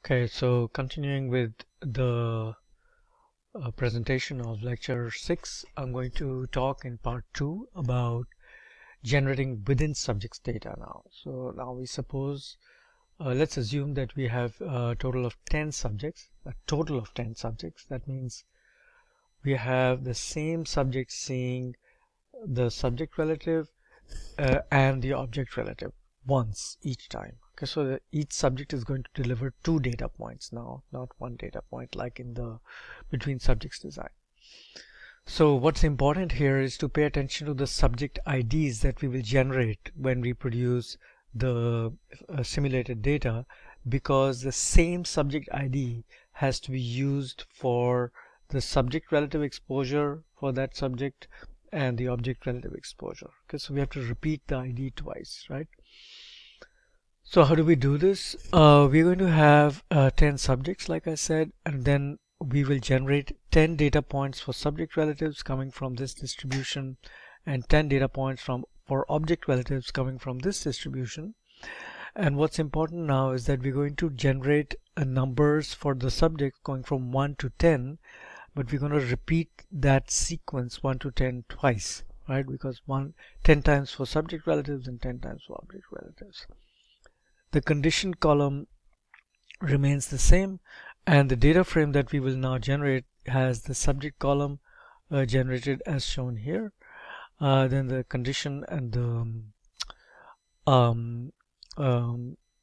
Okay, so continuing with the presentation of lecture 6, I'm going to talk in part 2 about generating within subjects data now. So now we suppose, let's assume that we have a total of 10 subjects, That means we have the same subject seeing the subject relative and the object relative once each time. Okay, so each subject is going to deliver 2 data points now, not 1 data point like in the between subjects design. So what's important here is to pay attention to the subject IDs that we will generate when we produce the simulated data, because the same subject ID has to be used for the subject relative exposure for that subject and the object relative exposure. Okay, so we have to repeat the ID twice, right? So how do we do this? We're going to have 10 subjects, like I said, and then we will generate 10 data points for subject relatives coming from this distribution and 10 data points for object relatives coming from this distribution. And what's important now is that we're going to generate numbers for the subject going from 1 to 10, but we're going to repeat that sequence 1 to 10 twice, right? Because 10 times for subject relatives and 10 times for object relatives. The condition column remains the same, and the data frame that we will now generate has the subject column generated as shown here, then the condition and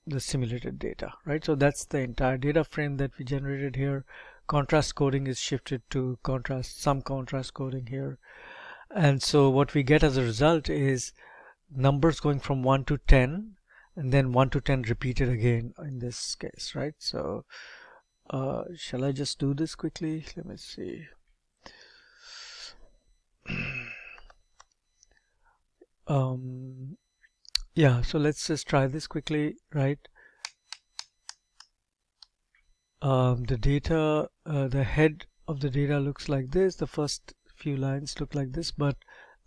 the simulated data, right? So that's the entire data frame that we generated here. Contrast coding is shifted to some contrast coding here, and so what we get as a result is numbers going from 1 to 10 and then 1 to 10 repeated again in this case, right? So shall I just do this quickly? Let me see. Yeah, so let's just try this quickly, right? The data, the head of the data looks like this. The first few lines look like this, but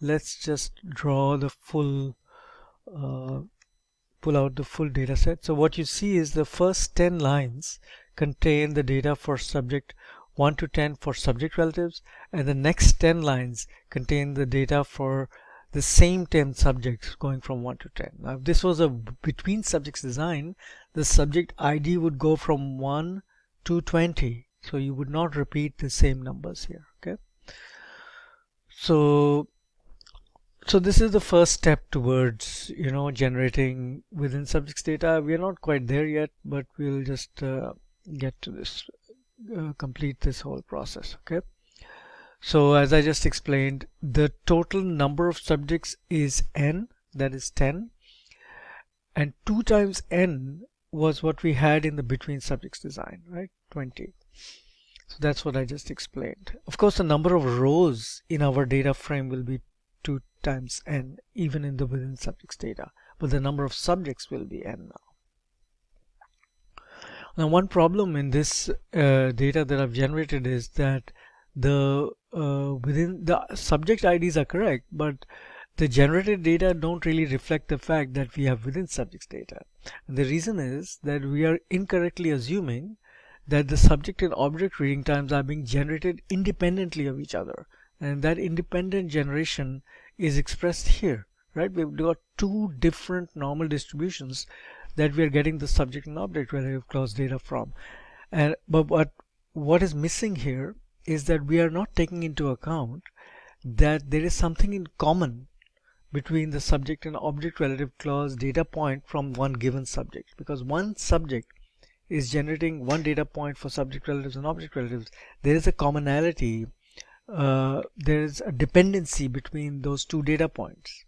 let's just draw the full pull out the full data set. So what you see is the first 10 lines contain the data for subject 1 to 10 for subject relatives, and the next 10 lines contain the data for the same 10 subjects going from 1 to 10. Now if this was a between subjects design, the subject ID would go from 1 to 20, so you would not repeat the same numbers here. Okay, so this is the first step towards, generating within subjects data. We are not quite there yet, but we'll just get to this, complete this whole process. Okay. So as I just explained, the total number of subjects is n, that is 10, and 2 times n was what we had in the between subjects design, right? 20. So that's what I just explained. Of course, the number of rows in our data frame will be 2 times n, even in the within subjects data, but the number of subjects will be n now. Now one problem in this data that I've generated is that the within the subject IDs are correct, but the generated data don't really reflect the fact that we have within subjects data. And the reason is that we are incorrectly assuming that the subject and object reading times are being generated independently of each other, and that independent generation is expressed here, right? We've got 2 different normal distributions that we are getting the subject and object relative clause data from, and but what is missing here is that we are not taking into account that there is something in common between the subject and object relative clause data point from one given subject, because one subject is generating 1 data point for subject relatives and object relatives. There is a commonality, there is a dependency between those 2 data points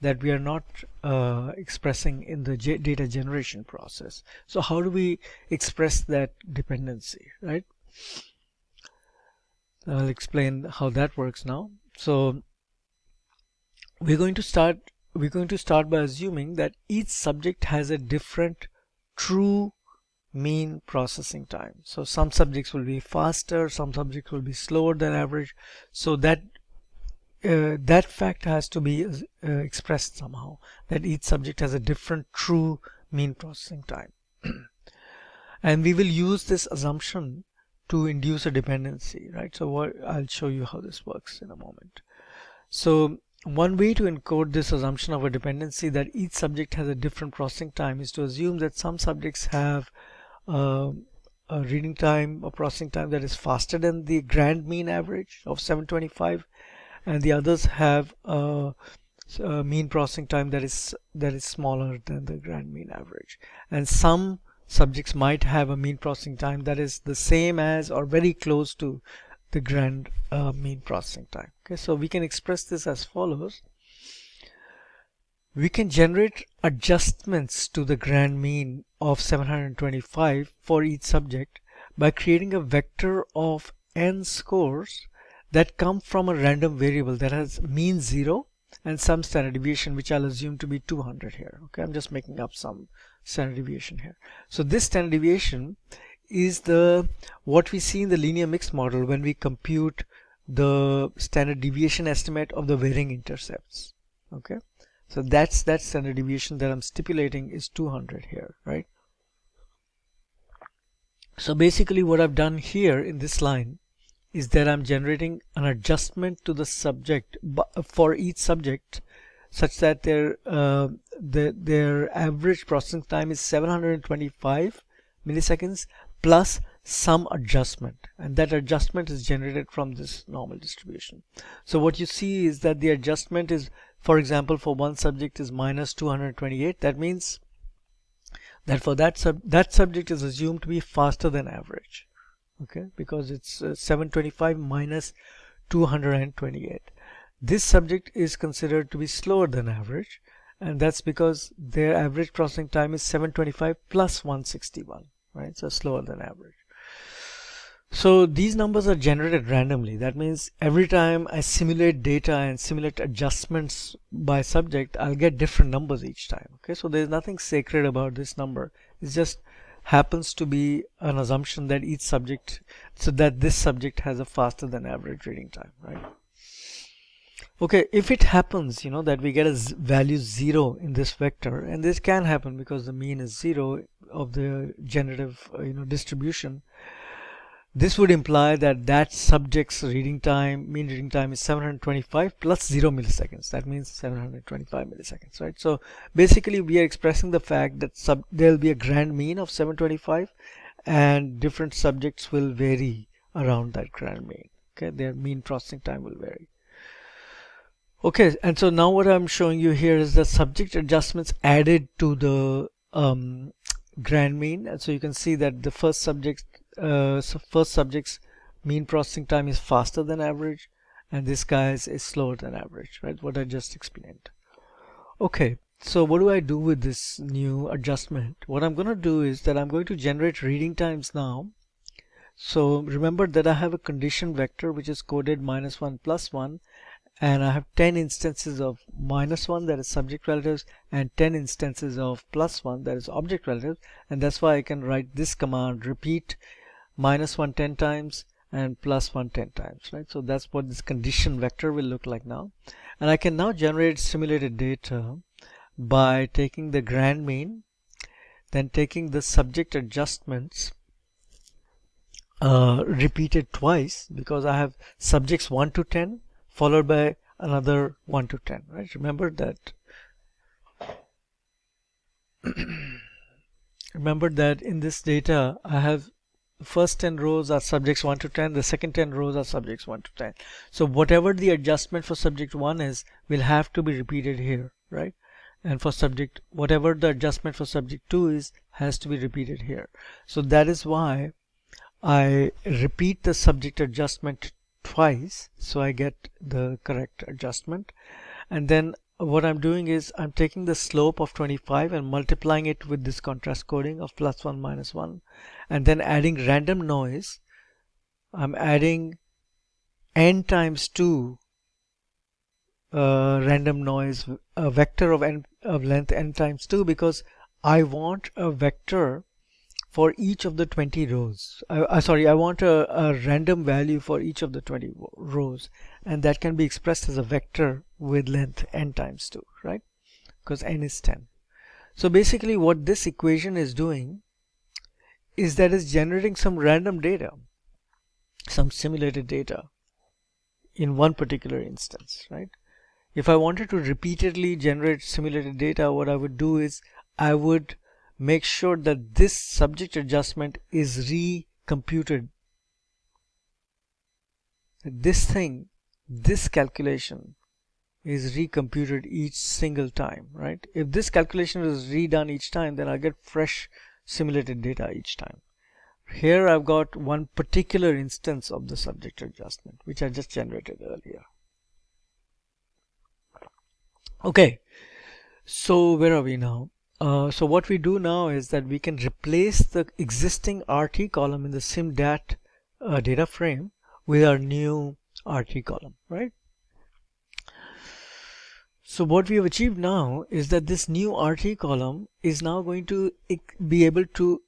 that we are not expressing in the data generation process. So how do we express that dependency, right? I'll explain how that works now. So we're going to start by assuming that each subject has a different true mean processing time. So some subjects will be faster, some subjects will be slower than average. So that that fact has to be expressed somehow, that each subject has a different true mean processing time. And we will use this assumption to induce a dependency, right? So I'll show you how this works in a moment. So one way to encode this assumption of a dependency that each subject has a different processing time is to assume that some subjects have a reading time or processing time that is faster than the grand mean average of 725, and the others have a mean processing time that is smaller than the grand mean average. And some subjects might have a mean processing time that is the same as or very close to the grand mean processing time. Okay, so we can express this as follows. We can generate adjustments to the grand mean of 725 for each subject by creating a vector of n scores that come from a random variable that has mean 0 and some standard deviation, which I'll assume to be 200 here. Okay, I'm just making up some standard deviation here. So this standard deviation is what we see in the linear mixed model when we compute the standard deviation estimate of the varying intercepts. Okay, so that's that standard deviation that I'm stipulating is 200 here, right? So basically what I've done here in this line is that I'm generating an adjustment to the subject for each subject such that their average processing time is 725 milliseconds plus some adjustment, and that adjustment is generated from this normal distribution. So what you see is that the adjustment is, for example, for one subject is minus 228. That means that for that subject is assumed to be faster than average. Okay, because it's 725 minus 228. This subject is considered to be slower than average, and that's because their average processing time is 725 plus 161, right? So slower than average. So these numbers are generated randomly. That means every time I simulate data and simulate adjustments by subject, I'll get different numbers each time. Okay, so there's nothing sacred about this number. It's just happens to be an assumption that each subject, so that this subject has a faster than average reading time, right? Okay, if it happens, that we get a value 0 in this vector, and this can happen because the mean is 0 of the generative distribution, this would imply that that subject's reading time, mean reading time, is 725 plus 0 milliseconds. That means 725 milliseconds, right? So basically we are expressing the fact that there will be a grand mean of 725 and different subjects will vary around that grand mean. Okay, their mean processing time will vary. Okay, and so now what I'm showing you here is the subject adjustments added to the grand mean. And so you can see that the first subject's mean processing time is faster than average, and this guy's is slower than average, right? What I just explained. Okay, so what do I do with this new adjustment? What I'm going to do is that I'm going to generate reading times now. So remember that I have a condition vector which is coded -1 plus 1, and I have 10 instances of -1, that is subject relatives, and 10 instances of +1, that is object relatives, and that's why I can write this command, repeat -1 10 times and +1 10 times, right? So that's what this condition vector will look like now. And I can now generate simulated data by taking the grand mean, then taking the subject adjustments repeated twice, because I have subjects 1 to 10 followed by another 1 to 10, right? Remember that in this data I have the first 10 rows are subjects 1 to 10, the second 10 rows are subjects 1 to 10. So whatever the adjustment for subject 1 is will have to be repeated here, right? And for subject, whatever the adjustment for subject 2 is has to be repeated here. So that is why I repeat the subject adjustment twice, so I get the correct adjustment. And then what I'm doing is I'm taking the slope of 25 and multiplying it with this contrast coding of +1 -1, and then adding random noise. I'm adding n times 2 random noise, a vector of length n times 2, because I want a vector for each of the 20 rows. I want a random value for each of the 20 rows, and that can be expressed as a vector with length n times 2, right? Because n is 10. So basically what this equation is doing is that it's generating some random data, some simulated data in one particular instance, right? If I wanted to repeatedly generate simulated data, what I would do is I would make sure that this subject adjustment is recomputed. This calculation is recomputed each single time, right? If this calculation is redone each time, then I get fresh simulated data each time. Here I've got one particular instance of the subject adjustment, which I just generated earlier. Okay, so where are we now? So what we do now is that we can replace the existing RT column in the SimDat data frame with our new RT column, right? So what we have achieved now is that this new RT column is now going to be able to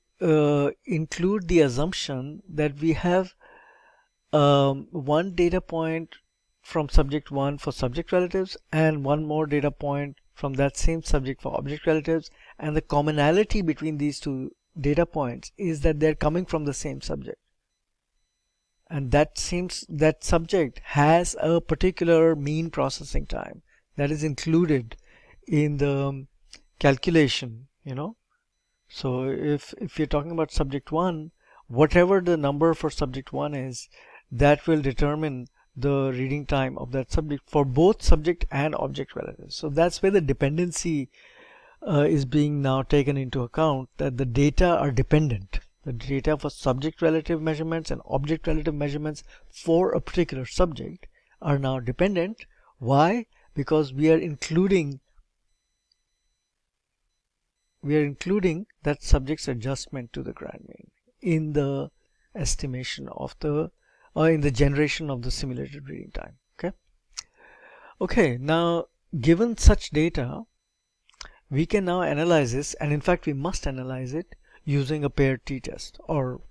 include the assumption that we have one data point from subject 1 for subject relatives and one more data point from that same subject for object relatives, and the commonality between these two data points is that they're coming from the same subject, and that subject has a particular mean processing time that is included in the calculation, So if you're talking about subject 1, whatever the number for subject 1 is, that will determine the reading time of that subject for both subject and object relatives. So that's where the dependency is being now taken into account, that the data are dependent. The data for subject relative measurements and object relative measurements for a particular subject are now dependent. Why? Because we are including that subject's adjustment to the grand mean in the estimation of the in the generation of the simulated reading time. Okay, now given such data, we can now analyze this, and in fact we must analyze it using a paired t-test or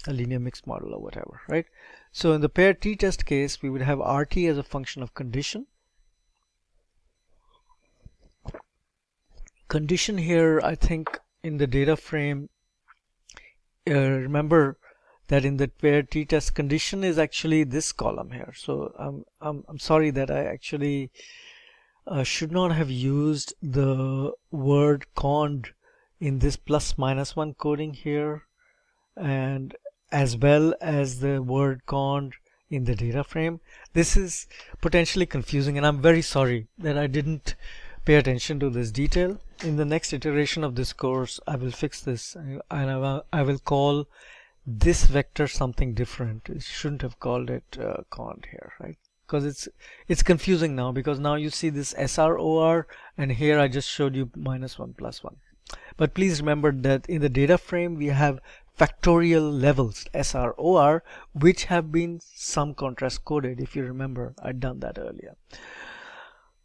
a linear mixed model or whatever, right? So in the paired t-test case, we would have RT as a function of condition. Condition here, I think in the data frame, remember that in the paired t-test, condition is actually this column here. So I'm sorry that I actually should not have used the word cond in this +-1 coding here, and as well as the word cond in the data frame. This is potentially confusing, and I'm very sorry that I didn't pay attention to this detail. In the next iteration of this course, I will fix this, and I will call this vector something different. I shouldn't have called it cond here, right? Because it's confusing now, because now you see this SROR, and here I just showed you -1 +1. But please remember that in the data frame we have factorial levels SROR, which have been some contrast coded. If you remember, I'd done that earlier.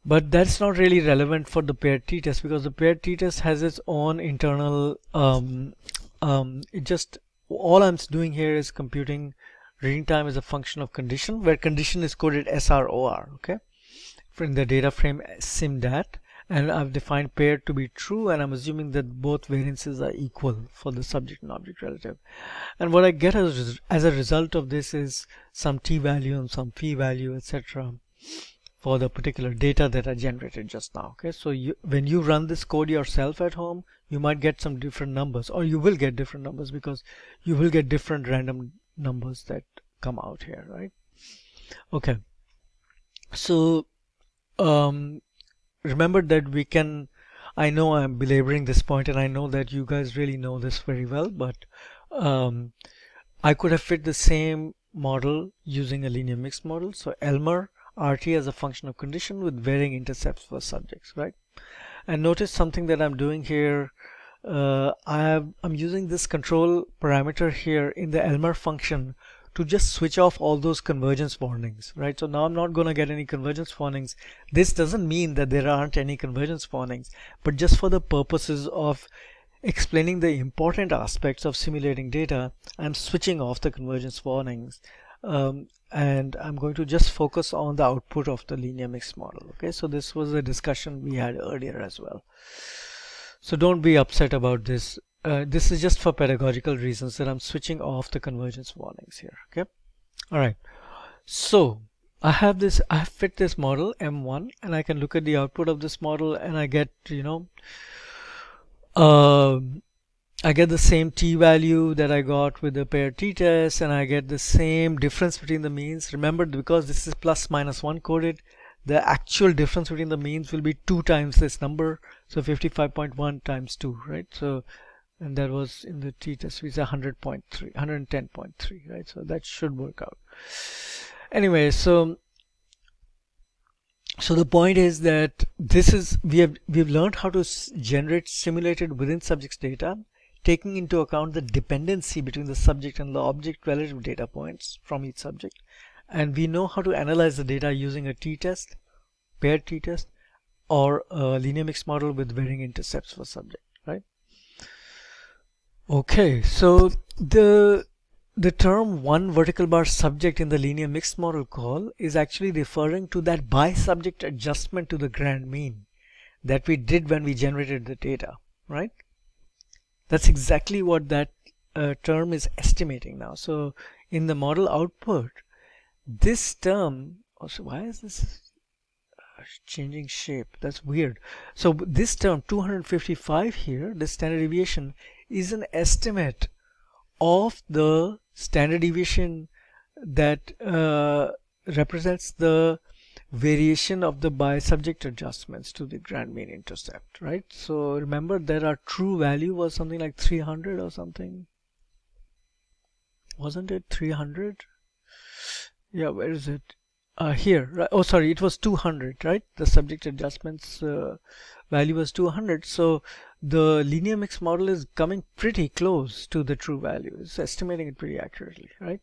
But that's not really relevant for the paired t-test, because the paired t-test has its own internal all I'm doing here is computing reading time as a function of condition, where condition is coded SROR, okay, in the data frame SimDat, and I've defined paired to be true, and I'm assuming that both variances are equal for the subject and object relative. And what I get as a result of this is some t-value and some p-value, etc., for the particular data that I generated just now. Okay, so when you run this code yourself at home, you might get some different numbers, or you will get different numbers, because you will get different random numbers that come out here, right? Okay, so remember that we can, I know I'm belaboring this point, and I know that you guys really know this very well, but I could have fit the same model using a linear mixed model. So Elmer RT as a function of condition with varying intercepts for subjects, right? And notice something that I'm doing here. I'm using this control parameter here in the Elmer function to just switch off all those convergence warnings, right? So now I'm not going to get any convergence warnings. This doesn't mean that there aren't any convergence warnings, but just for the purposes of explaining the important aspects of simulating data, I'm switching off the convergence warnings. And I'm going to just focus on the output of the linear mixed model. Okay, so this was a discussion we had earlier as well. So don't be upset about this. this is just for pedagogical reasons that I'm switching off the convergence warnings here. Okay. All right. So I have fit this model M1, and I can look at the output of this model, and I get, I get the same t-value that I got with the paired t-test, and I get the same difference between the means. Remember, because this is plus minus 1 coded, the actual difference between the means will be 2 times this number. So 55.1 times 2, right? So, and that was in the t-test, we say 100.3, 110.3, right? So that should work out. Anyway, so the point is that we've learned how to generate simulated within subjects data, taking into account the dependency between the subject and the object relative data points from each subject. And we know how to analyze the data using a t-test, paired t-test, or a linear mixed model with varying intercepts for subject, right? Okay, so the term one vertical bar subject in the linear mixed model call is actually referring to that bi-subject adjustment to the grand mean that we did when we generated the data, right? That's exactly what that term is estimating now. So in the model output, this term, also, why is this changing shape? That's weird. So this term 255 here, the standard deviation, is an estimate of the standard deviation that represents the variation of the bi-subject adjustments to the grand mean intercept, right? So remember that our true value was something like 300 or something. Wasn't it 300? Yeah, where is it? Here, right? Oh, sorry, it was 200, right? The subject adjustments value was 200. So the linear mixed model is coming pretty close to the true value. It's estimating it pretty accurately, right?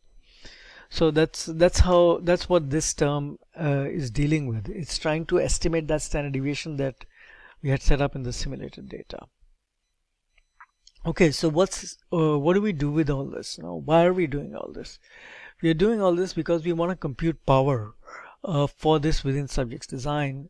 So that's what this term is dealing with. It's trying to estimate that standard deviation that we had set up in the simulated data. Okay, so what do we do with all this? Now, why are we doing all this? We are doing all this because we want to compute power for this within subjects design.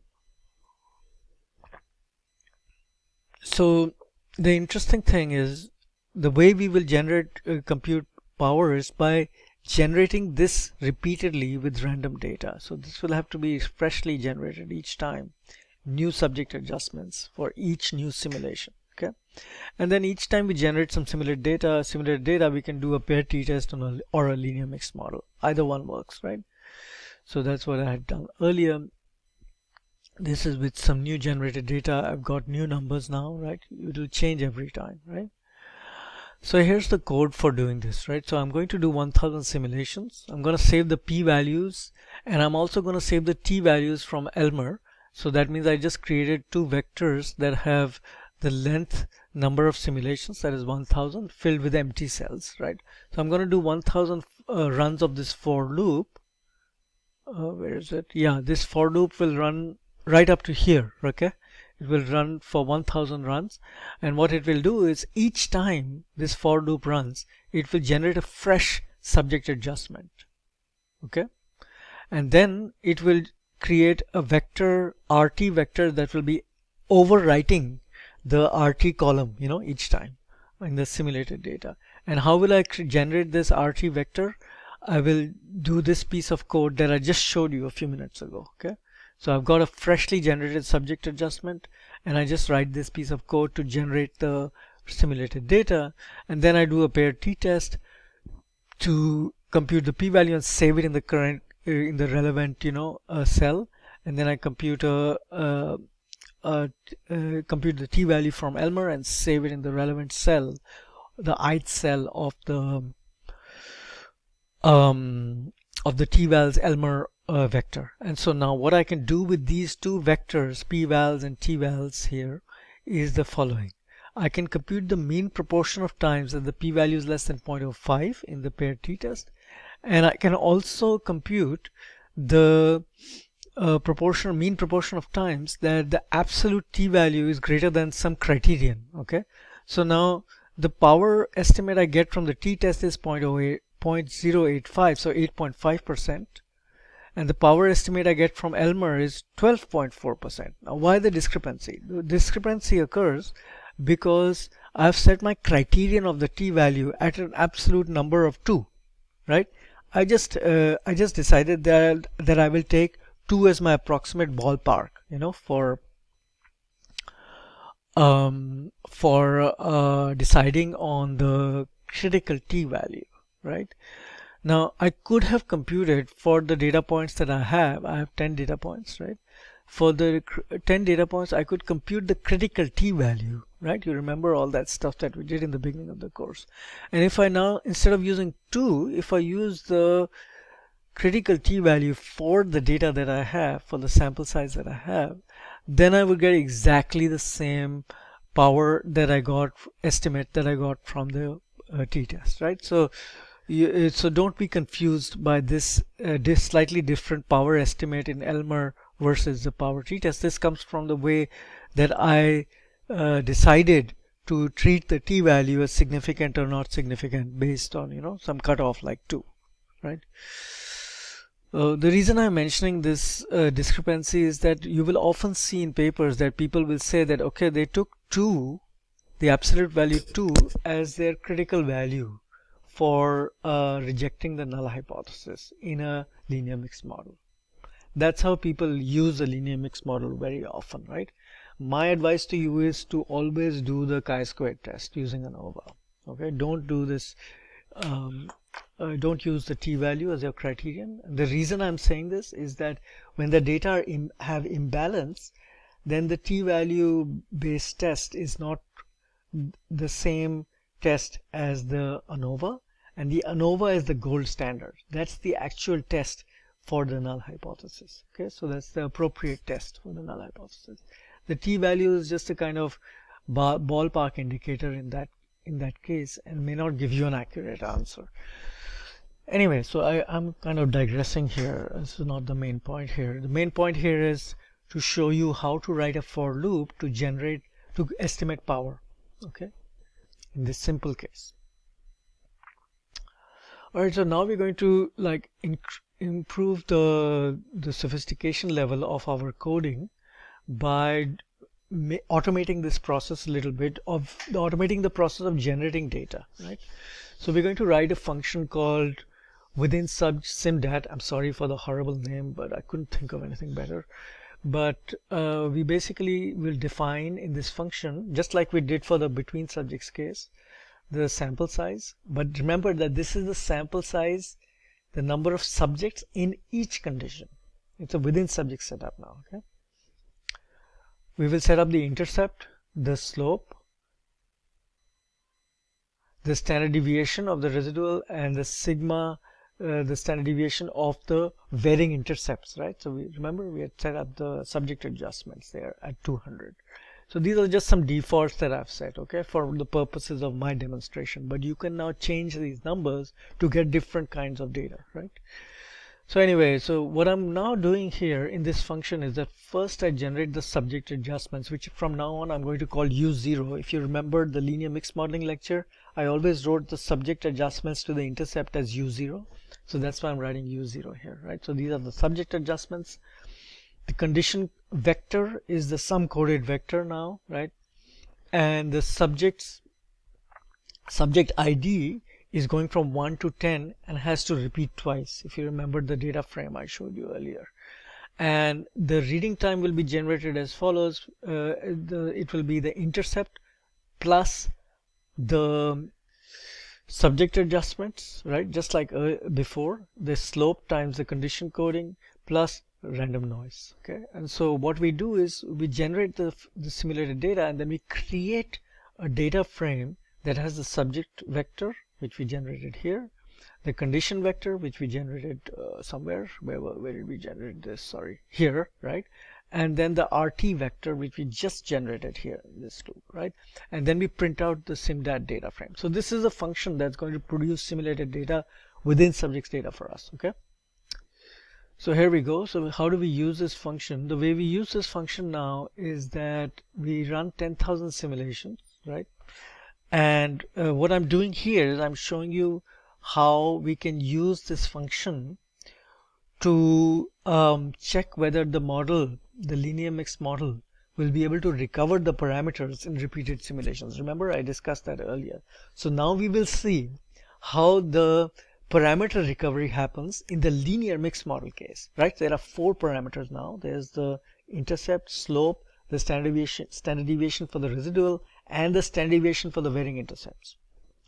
So the interesting thing is the way we will generate compute power is by generating this repeatedly with random data. So this will have to be freshly generated each time, new subject adjustments for each new simulation. Okay, and then each time we generate some simulated data, we can do a paired t-test or a linear mixed model. Either one works, right? So that's what I had done earlier. This is with some new generated data. I've got new numbers now, right? It will change every time, right? So here's the code for doing this, right? So I'm going to do 1000 simulations. I'm going to save the p-values, and I'm also going to save the t-values from Elmer. So that means I just created two vectors that have the length number of simulations, that is 1000, filled with empty cells, right? So I'm going to do 1000 runs of this for loop. Where is it? Yeah, this for loop will run right up to here, okay? It will run for 1000 runs, and what it will do is each time this for loop runs, it will generate a fresh subject adjustment, okay? And then it will create a vector, RT vector, that will be overwriting the RT column, each time in the simulated data. And how will I generate this RT vector? I will do this piece of code that I just showed you a few minutes ago, okay? So I've got a freshly generated subject adjustment, and I just write this piece of code to generate the simulated data, and then I do a paired t-test to compute the p-value and save it in the current in the relevant cell, and then I compute compute the t-value from Elmer and save it in the relevant cell, the ith cell of the t-vals Elmer vector. And so now what I can do with these two vectors, p-vals and t-vals here, is the following. I can compute the mean proportion of times that the p-value is less than 0.05 in the paired t-test, and I can also compute the mean proportion of times that the absolute t-value is greater than some criterion, okay? So now the power estimate I get from the t-test is 0.085, so 8.5%. And the power estimate I get from Elmer is 12.4%. Now, why the discrepancy? The discrepancy occurs because I've set my criterion of the t-value at an absolute number of 2, right? I just decided that I will take 2 as my approximate ballpark, for deciding on the critical t-value, right? Now, I could have computed for the data points that I have 10 data points, right? For the 10 data points, I could compute the critical t-value, right? You remember all that stuff that we did in the beginning of the course. And if I now, instead of using 2, if I use the critical t-value for the data that I have, for the sample size that I have, then I would get exactly the same power that I got, estimate that I got from the t-test, right? So don't be confused by this slightly different power estimate in Elmer versus the power t-test. This comes from the way that I decided to treat the t-value as significant or not significant based on some cutoff like 2, right? The reason I'm mentioning this discrepancy is that you will often see in papers that people will say that, okay, they took 2, the absolute value 2, as their critical value for rejecting the null hypothesis in a linear mixed model. That's how people use a linear mixed model very often, right? My advice to you is to always do the chi-squared test using ANOVA. Okay, don't do this. Don't use the t-value as your criterion. The reason I'm saying this is that when the data have imbalance, then the t-value based test is not the same test as the ANOVA, and the ANOVA is the gold standard. That's the actual test for the null hypothesis. Okay, so that's the appropriate test for the null hypothesis. The t-value is just a kind of ballpark indicator in that case, and may not give you an accurate answer. Anyway, so I'm kind of digressing here. This is not the main point here. The main point here is to show you how to write a for loop to estimate power. Okay, in this simple case. All right, so now we're going to improve the sophistication level of our coding by automating this process a little bit, of automating the process of generating data, right? So we're going to write a function called within sub simdat. I'm sorry for the horrible name, but I couldn't think of anything better. But we basically will define in this function, just like we did for the between subjects case, the sample size. But remember that this is the sample size, the number of subjects in each condition. It's a within subject setup now. Okay. We will set up the intercept, the slope, the standard deviation of the residual, and the sigma, the standard deviation of the varying intercepts, right? So remember we had set up the subject adjustments there at 200. So these are just some defaults that I've set, okay, for the purposes of my demonstration. But you can now change these numbers to get different kinds of data, right? So anyway, so what I'm now doing here in this function is that first I generate the subject adjustments, which from now on I'm going to call U0. If you remember the linear mixed modeling lecture, I always wrote the subject adjustments to the intercept as U0. So that's why I'm writing U0 here, right? So these are the subject adjustments. The condition vector is the sum coded vector now, right? And the subject ID is going from 1 to 10 and has to repeat twice, if you remember the data frame I showed you earlier. And the reading time will be generated as follows. It will be the intercept plus the subject adjustments, right? Just like before, the slope times the condition coding plus random noise. Okay, and so what we do is we generate the simulated data, and then we create a data frame that has the subject vector, which we generated here, the condition vector, which we generated somewhere. Where did we generate this? Sorry, here, right? And then the RT vector, which we just generated here in this loop, right? And then we print out the simdat data frame. So this is a function that's going to produce simulated data within subjects data for us. Okay. So here we go. So how do we use this function? The way we use this function now is that we run 10,000 simulations, right? And what I'm doing here is I'm showing you how we can use this function to check whether the model, the linear mixed model, will be able to recover the parameters in repeated simulations. Remember, I discussed that earlier. So now we will see how the parameter recovery happens in the linear mixed model case, right? There are 4 parameters now. There's the intercept, slope, the standard deviation for the residual, and the standard deviation for the varying intercepts.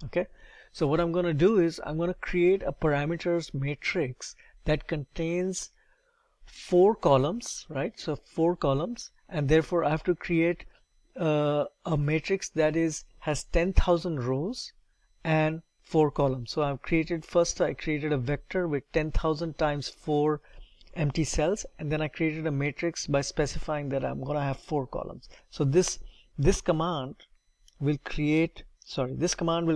Okay, so what I'm going to do is I'm going to create a parameters matrix that contains 4 columns, right? So 4 columns, and therefore I have to create a matrix that has 10,000 rows and 4 columns. So I've created, first I created a vector with 10,000 times 4 empty cells, and then I created a matrix by specifying that I'm going to have 4 columns. So this command will create, this command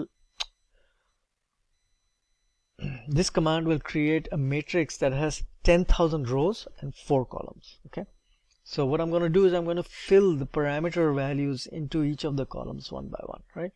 will create a matrix that has 10,000 rows and 4 columns. Okay, so what I'm going to do is I'm going to fill the parameter values into each of the columns one by one, right?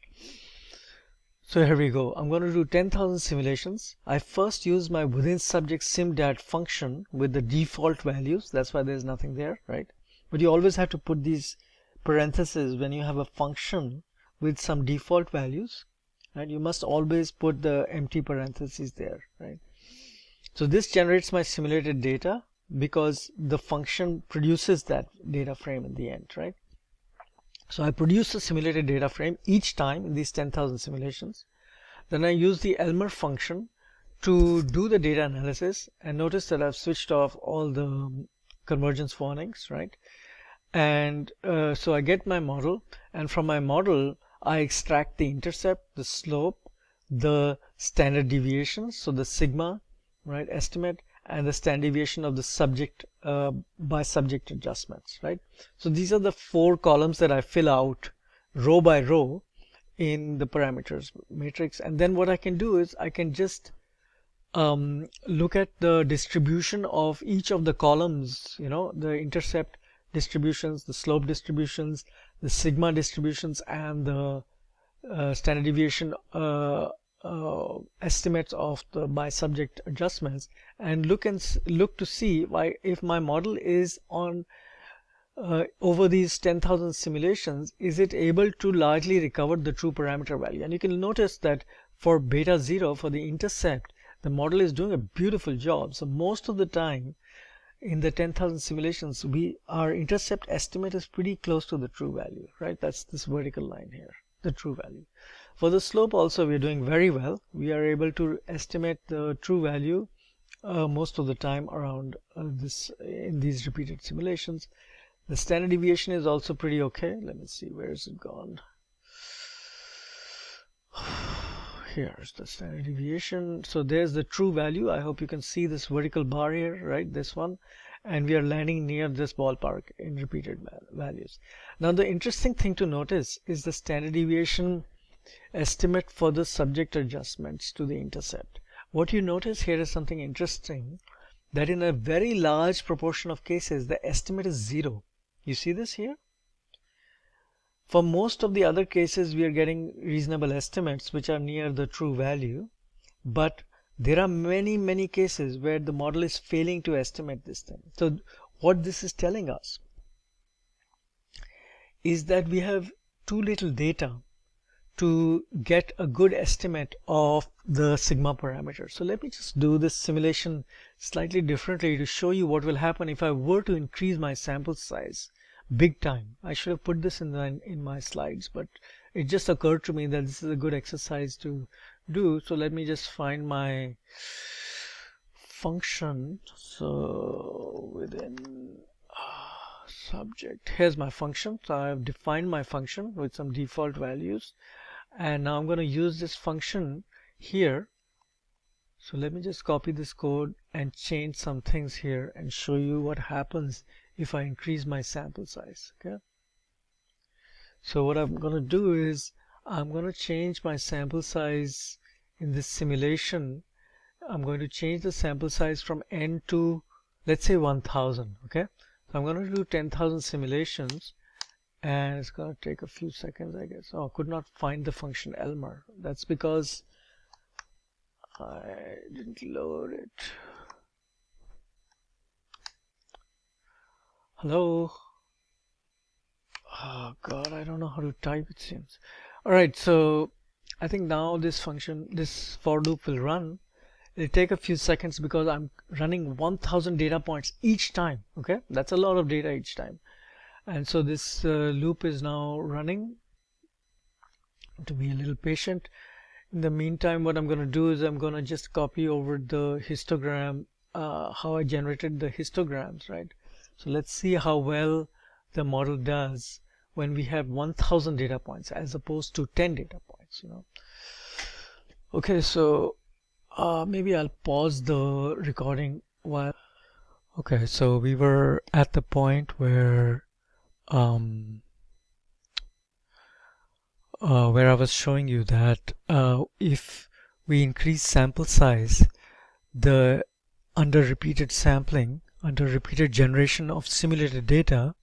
So here we go. I'm going to do 10,000 simulations. I first use my within subject simdat function with the default values. That's why there's nothing there, right? But you always have to put these parentheses when you have a function with some default values, and you must always put the empty parentheses there, right? So this generates my simulated data because the function produces that data frame in the end, right? So I produce a simulated data frame each time in these 10,000 simulations. Then I use the Elmer function to do the data analysis, and notice that I've switched off all the convergence warnings, right? And so I get my model, and from my model I extract the intercept, the slope, the standard deviation, so the sigma, right, estimate, and the standard deviation of the subject by subject adjustments, right? So these are the 4 columns that I fill out row by row in the parameters matrix. And then what I can do is I can just look at the distribution of each of the columns, the intercept distributions, the slope distributions, the sigma distributions, and the standard deviation estimates of the by subject adjustments, and look to see if my model is on over these 10,000 simulations, is it able to largely recover the true parameter value. And you can notice that for beta 0, for the intercept, the model is doing a beautiful job. So most of the time in the 10,000 simulations, our intercept estimate is pretty close to the true value, right? That's this vertical line here, the true value. For the slope also, we're doing very well. We are able to estimate the true value most of the time around in these repeated simulations. The standard deviation is also pretty okay. Let me see, where is it gone? Here's the standard deviation. So there's the true value. I hope you can see this vertical bar here, right? This one. And we are landing near this ballpark in repeated values. Now the interesting thing to notice is the standard deviation estimate for the subject adjustments to the intercept. What you notice here is something interesting, that in a very large proportion of cases the estimate is 0. You see this here? For most of the other cases we are getting reasonable estimates which are near the true value, but there are many cases where the model is failing to estimate this thing. So what this is telling us is that we have too little data to get a good estimate of the sigma parameter. So let me just do this simulation slightly differently to show you what will happen if I were to increase my sample size big time. I should have put this in my slides, but it just occurred to me that this is a good exercise to do. So let me just find my function. So within subject, here's my function. So I have defined my function with some default values, and now I'm going to use this function here. So let me just copy this code and change some things here and show you what happens if I increase my sample size. Okay, so what I'm going to do is I'm going to change my sample size in this simulation. I'm going to change the sample size from n to, let's say, 1000. Okay, so I'm going to do 10,000 simulations, and it's going to take a few seconds, I guess. Oh, I could not find the function Elmer. That's because I didn't load it. Hello? Oh God, I don't know how to type, it seems. All right, so I think now this function, this for loop will run. It'll take a few seconds because I'm running 1000 data points each time. Okay, that's a lot of data each time. And so this loop is now running. To be a little patient. In the meantime, what I'm going to do is I'm going to just copy over the histogram, how I generated the histograms, right? So let's see how well the model does when we have 1000 data points as opposed to 10 data points, you know. Okay, so maybe I'll pause the recording while. Okay, so we were at the point where I was showing you that if we increase sample size, the under repeated sampling, under repeated generation of simulated data,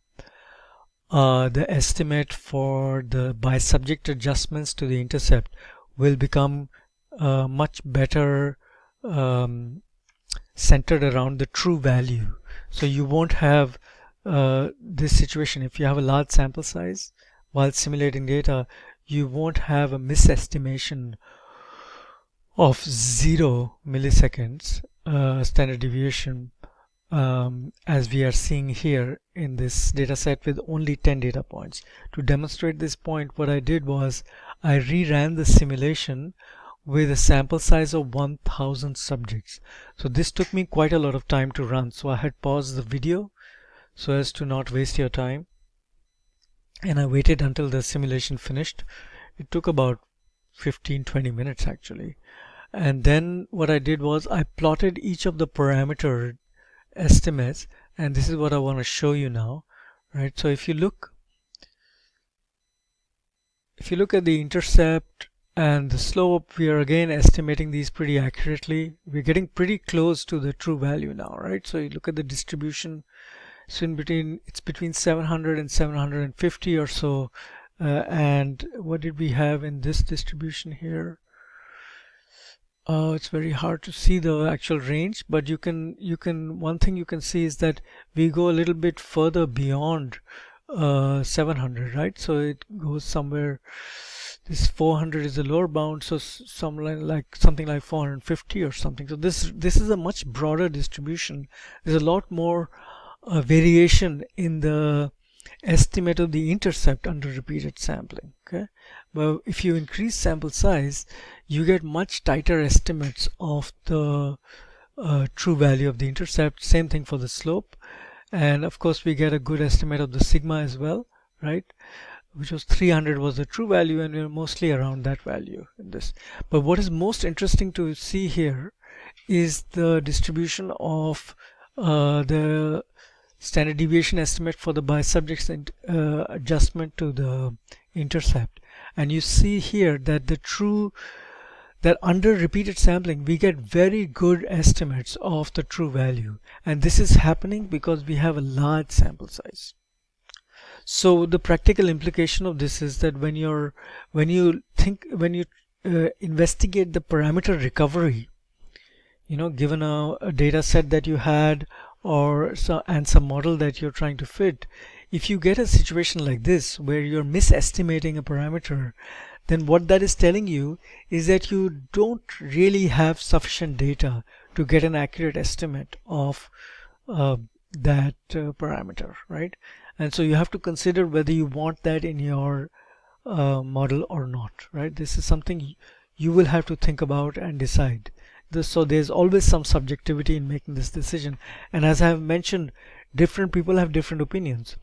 the estimate for the by subject adjustments to the intercept will become much better centered around the true value. So you won't have this situation. If you have a large sample size while simulating data, you won't have a misestimation of 0 milliseconds standard deviation as we are seeing here in this data set with only 10 data points. To demonstrate this point, what I did was I reran the simulation with a sample size of 1000 subjects. So this took me quite a lot of time to run, so I had paused the video so as to not waste your time, and I waited until the simulation finished. It took about 15-20 minutes actually. And then what I did was I plotted each of the parameter estimates, and this is what I want to show you now, right? So if you look at the intercept and the slope, we are again estimating these pretty accurately. We're getting pretty close to the true value now, right? So you look at the distribution, so it's between 700 and 750 or so. And what did we have in this distribution here? It's very hard to see the actual range, but one thing you can see is that we go a little bit further beyond 700, right? So it goes somewhere. This 400 is the lower bound, so something like 450 or something. So this is a much broader distribution. There's a lot more variation in the estimate of the intercept under repeated sampling. Okay, but if you increase sample size, you get much tighter estimates of the true value of the intercept. Same thing for the slope, and of course we get a good estimate of the sigma as well, right? Which was 300 was the true value, and we're mostly around that value in this. But what is most interesting to see here is the distribution of the standard deviation estimate for the by subjects adjustment to the intercept. And you see here that that under repeated sampling we get very good estimates of the true value, and this is happening because we have a large sample size. So the practical implication of this is that when you investigate the parameter recovery, you know, given a data set that you had and some model that you're trying to fit, if you get a situation like this where you're misestimating a parameter, then what that is telling you is that you don't really have sufficient data to get an accurate estimate of that parameter, right? And so you have to consider whether you want that in your model or not, right? This is something you will have to think about and decide. So there's always some subjectivity in making this decision, and as I have mentioned, different people have different opinions.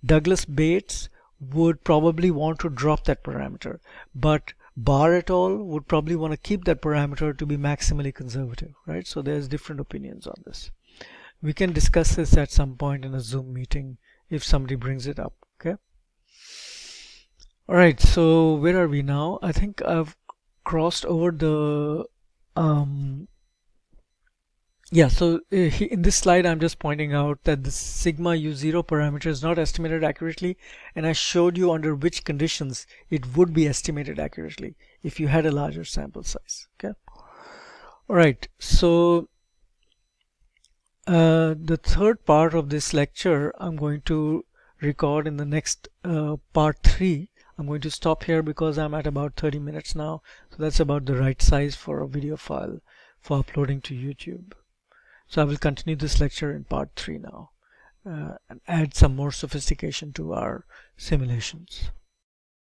Douglas Bates would probably want to drop that parameter, but Barr et al. Would probably want to keep that parameter to be maximally conservative, right? So there's different opinions on this. We can discuss this at some point in a Zoom meeting if somebody brings it up. Okay. All right. So where are we now? I think I've crossed over the yeah, so in this slide I'm just pointing out that the sigma u0 parameter is not estimated accurately, and I showed you under which conditions it would be estimated accurately if you had a larger sample size. Okay. All right, so the third part of this lecture I'm going to record in the next part 3. I'm going to stop here because I'm at about 30 minutes now, so that's about the right size for a video file for uploading to YouTube. So I will continue this lecture in part 3 now and add some more sophistication to our simulations.